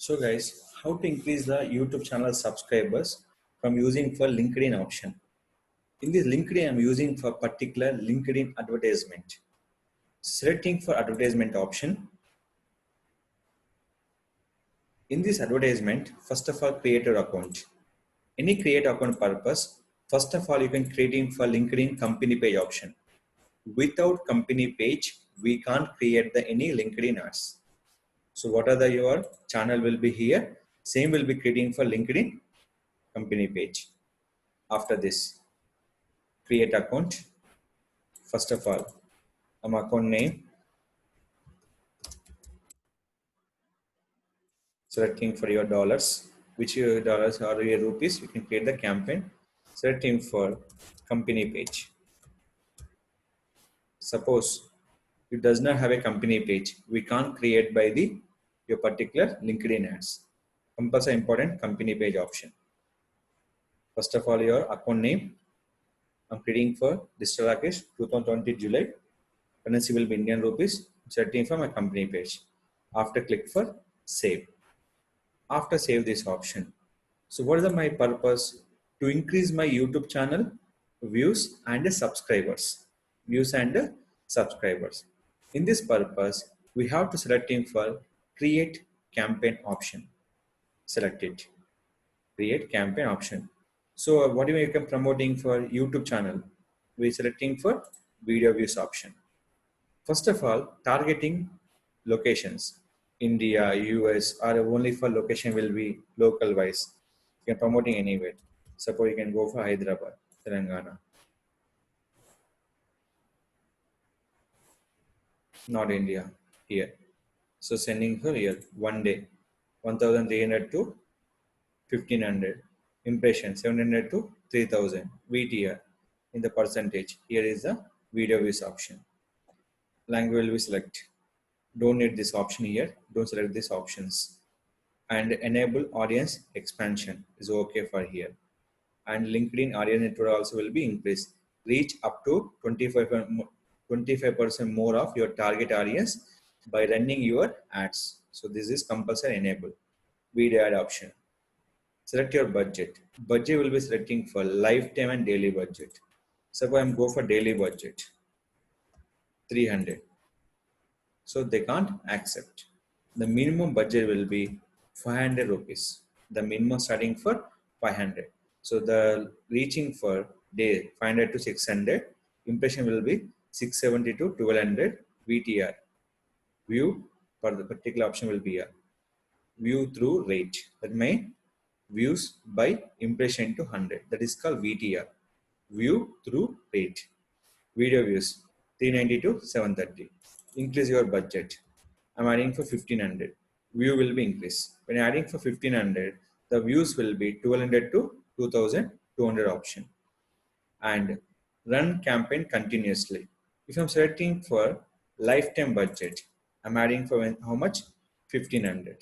So guys, how to increase the YouTube channel subscribers from using for LinkedIn option. In this LinkedIn, I'm using for particular LinkedIn advertisement. Selecting for advertisement option. In this advertisement, first of all, create your account. Any create account purpose, first of all, you can create for LinkedIn company page option. Without company page, we can't create the any LinkedIn ads. So what are your channel will be here. Same will be creating for LinkedIn company page. After this, create account. First of all, account name, selecting for your dollars, which your dollars or your rupees, you can create the campaign, selecting for company page. Suppose it does not have a company page, we can't create by the your particular LinkedIn ads. Compulsory important company page option. First of all, your account name, I'm creating for Digital Rakesh 2020 July. Currency will be Indian rupees. Selecting for my company page. After click for save. After save this option. So what is my purpose? To increase my YouTube channel views and subscribers. Views and subscribers. In this purpose, we have to selecting for create campaign option. Select it. Create campaign option. So what do we can promoting for YouTube channel? We selecting for video views option. First of all, targeting locations. India, US, or only for location will be local wise. You can promoting anywhere. Suppose you can go for Hyderabad, Telangana. Not India, here. So sending for here, one day, 1,300 to 1,500. Impression, 700 to 3,000. VTR in the percentage. Here is the video views option. Language will be select. Don't need this option here. Don't select these options. And enable audience expansion is okay for here. And LinkedIn audience network also will be increased. Reach up to 25% more of your target audience by running your ads. So this is compulsory enable. Video ad option. Select your budget. Budget will be selecting for lifetime and daily budget. Suppose I'm go for daily budget. 300. So they can't accept. The minimum budget will be 500 rupees. The minimum starting for 500. So the reaching for day 500 to 600. Impression will be 670 to 1200 VTR. View for the particular option will be a view through rate. That may views by impression to 100. That is called VTR. View through rate. Video views 390 to 730. Increase your budget. I'm adding for 1500. View will be increased. When adding for 1500, the views will be 1200 to 2200 option. And run campaign continuously. If I'm selecting for lifetime budget, I'm adding for how much? 1500.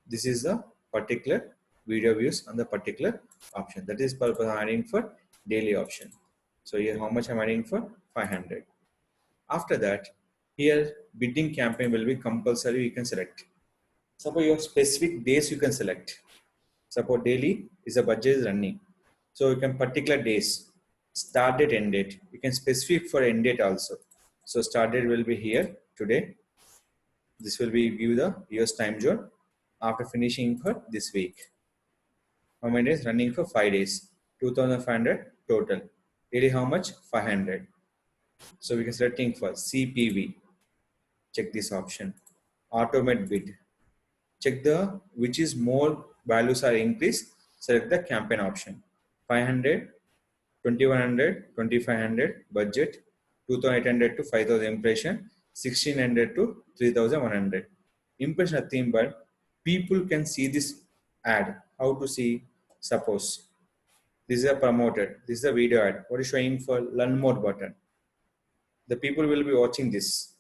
This is the particular video views on the particular option. That is purpose I'm adding for daily option. So here how much I'm adding for? 500. After that, here bidding campaign will be compulsory. You can select. Suppose your specific days you can select. Suppose daily is a budget is running. So you can particular days, start date, end date. You can specific for end date also. So start date will be here today. This will be give the year's time zone after finishing for this week. How many days? Running for 5 days. 2,500 total. Daily how much? 500. So we can selecting for CPV. Check this option. Automate bid. Check the which is more values are increased. Select the campaign option. 500, 2,100, 2,500 budget, 2,800 to 5,000 impression, 1,600 to 3,100. Impression nothing but people can see this ad. How to see? Suppose this is a promoted. This is a video ad. What is showing for learn more button? The people will be watching this.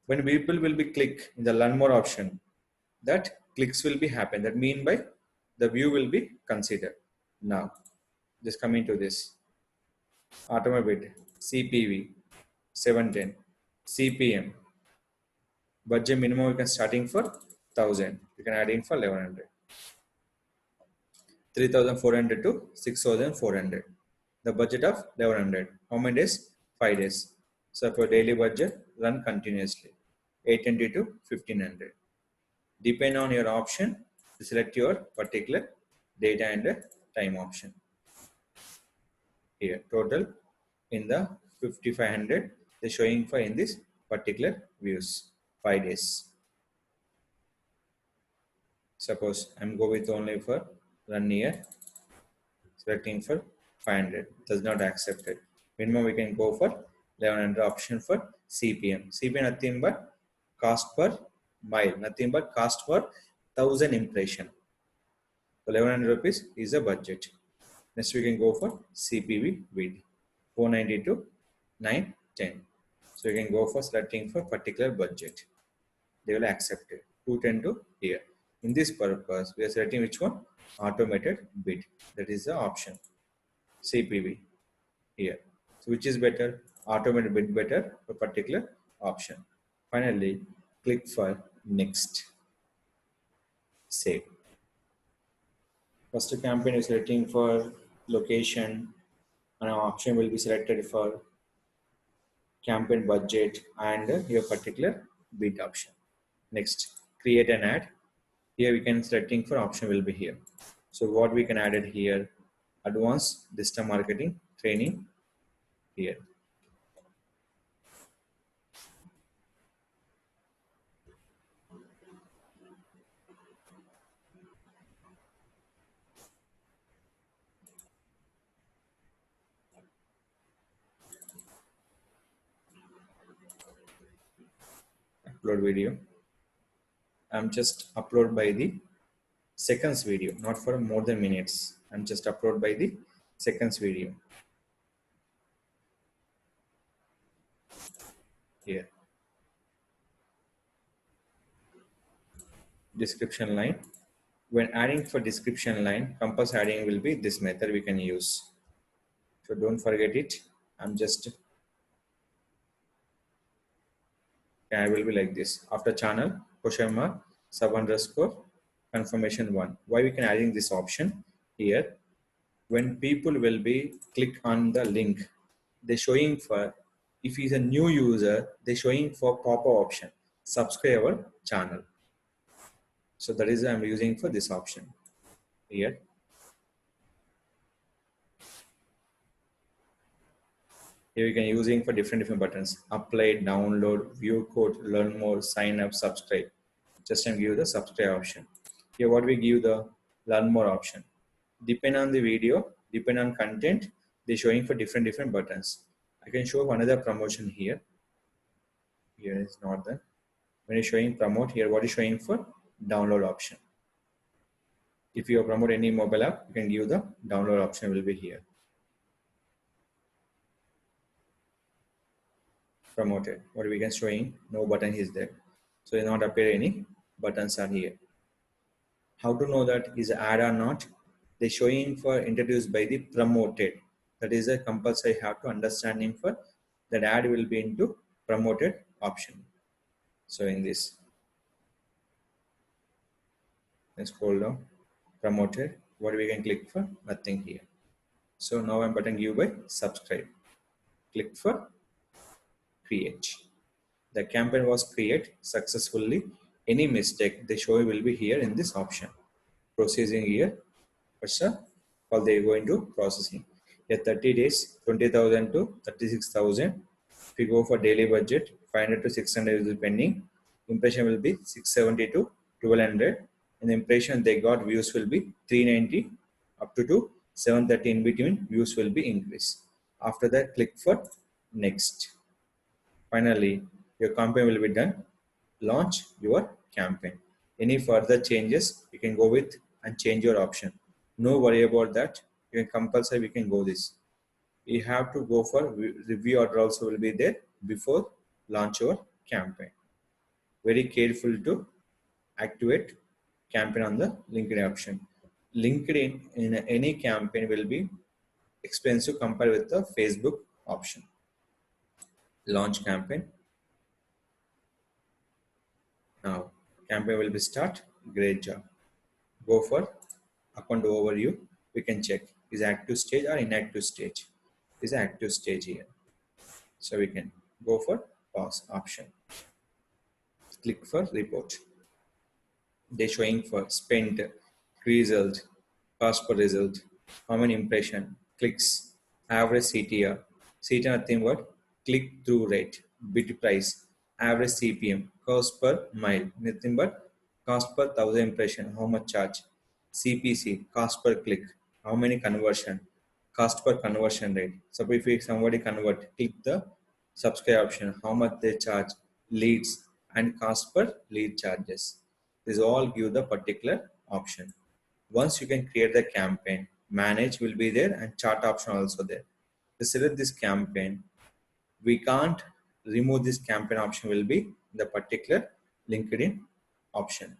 When people will be click in the learn more option, that clicks will be happen. That mean by the view will be considered. Now, just coming to this. Automobile, CPV, 710, CPM. Budget minimum we can starting for 1,000. You can add in for 1,100. 3,400 to 6,400. The budget of 1,100. How many days? 5 days. So for daily budget, run continuously. 820 to 1,500. Depend on your option, select your particular data and time option. Here, total in the 5,500, they showing for in this particular views, 5 days. Suppose I'm go with only for run year, selecting for 500, does not accept it. Minimum we can go for 1,100 option for CPM. CPM nothing but cost per mile, nothing but cost per 1,000 impression. So 1,100 rupees is a budget. Next we can go for CPV with 490 to 910. So you can go for selecting for particular budget. They will accept it. 210 to here. In this purpose, we are selecting which one? Automated bid. That is the option. CPV here. So which is better? Automated bid better for particular option. Finally, click for next. Save. First campaign is selecting for location, and our option will be selected for campaign budget and your particular bid option. Next, create an ad. Here we can selecting for option will be here. So what we can add it here, advanced digital marketing training here. Upload video. I'm just upload by the seconds video, not for more than minutes. I'm just upload by the seconds video. Here. Description line. When adding for description line, compass adding will be this method we can use. So don't forget it. I'm just, I will be like this. After channel, question mark, sub underscore, confirmation 1. Why we can adding this option here? When people will be click on the link, they're showing for, if he's a new user, they're showing for pop-up option, subscribe our channel. So that is I'm using for this option here. Here you can using for different buttons, apply, download, view code, learn more, sign up, subscribe. Just and give the subscribe option. Here what we give the learn more option. Depend on the video, depend on content, they're showing for different buttons. I can show another promotion here. Here is not the, when you're showing promote here, what is showing for download option. If you promote any mobile app, you can give the download option will be here. Promoted. What we can showing, no button is there. So it not appear any buttons are here. How to know that is ad or not? They showing for introduced by the promoted. That is a compulsory have to understanding for that ad will be into promoted option. So in this, let's scroll down, promoted. What we can click for? Nothing here. So now I'm button give by subscribe. Click for create. The campaign was created successfully. Any mistake they show will be here in this option. Processing here. First all they go into processing. Here 30 days, 20,000 to 36,000. If you go for daily budget, 500 to 600 is pending. Impression will be 670 to 1200. And the impression they got views will be 390 up to 730 in between. Views will be increased. After that, click for next. Finally, your campaign will be done. Launch your campaign. Any further changes, you can go with and change your option. No worry about that. You can compulsory, we can go this. You have to go for review order also will be there before launch your campaign. Very careful to activate campaign on the LinkedIn option. LinkedIn in any campaign will be expensive compared with the Facebook option. Launch campaign. Now Campaign will be start. Great job. Go for account overview. We can check is active stage or inactive stage. Is active stage here. So we can go for pause option. Click for report. They're showing for spent, result, cost per result, how many impression, clicks, average CTR. CTR nothing but click through rate, bid price, average CPM, cost per mile, nothing but cost per thousand impression, how much charge, CPC, cost per click, how many conversion, cost per conversion rate. So if somebody convert, click the subscribe option, how much they charge, leads, and cost per lead charges. These all give the particular option. Once you can create the campaign, manage will be there and chart option also there. To select this campaign, we can't remove this campaign option will be the particular LinkedIn option.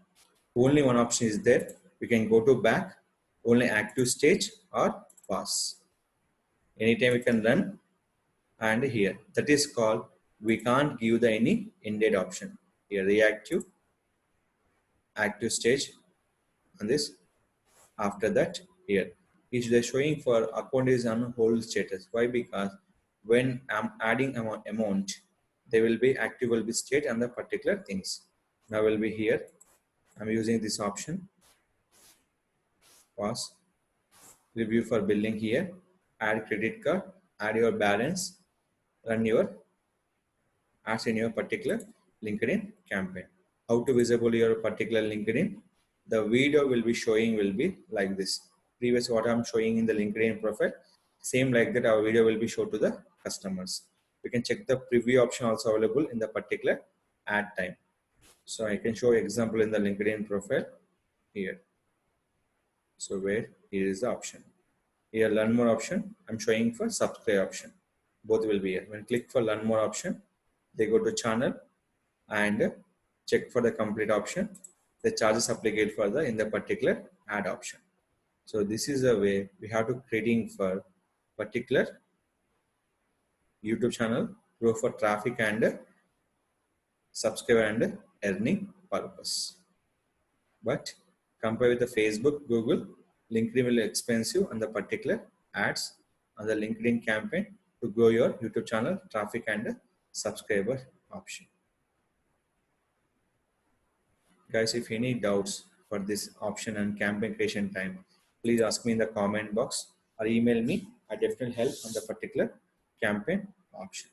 Only one option is there. We can go to back, only active stage or pause. Anytime we can run and here. That is called we can't give the any ended option. Here reactive, active stage and this. After that here is they showing for account is on hold status. Why? Because when I'm adding amount, they will be active will be state and the particular things. Now will be here. I'm using this option. Pause. Review for billing here. Add credit card. Add your balance. Run your ads in your particular LinkedIn campaign. How to visible your particular LinkedIn? The video will be showing will be like this. Previous what I'm showing in the LinkedIn profile, same like that our video will be shown to the customers. We can check the preview option also available in the particular ad time. So I can show example in the LinkedIn profile here. So where here is the option. Here learn more option. I'm showing for subscribe option. Both will be here. When click for learn more option, they go to channel and check for the complete option. The charges applicable for the in the particular ad option. So this is the way we have to creating for particular YouTube channel, grow for traffic and subscriber and earning purpose. But compare with the Facebook, Google, LinkedIn will be expensive on the particular ads on the LinkedIn campaign to grow your YouTube channel, traffic and subscriber option. Guys, if any doubts for this option and campaign creation time, please ask me in the comment box or email me. I definitely help on the particular campaign option.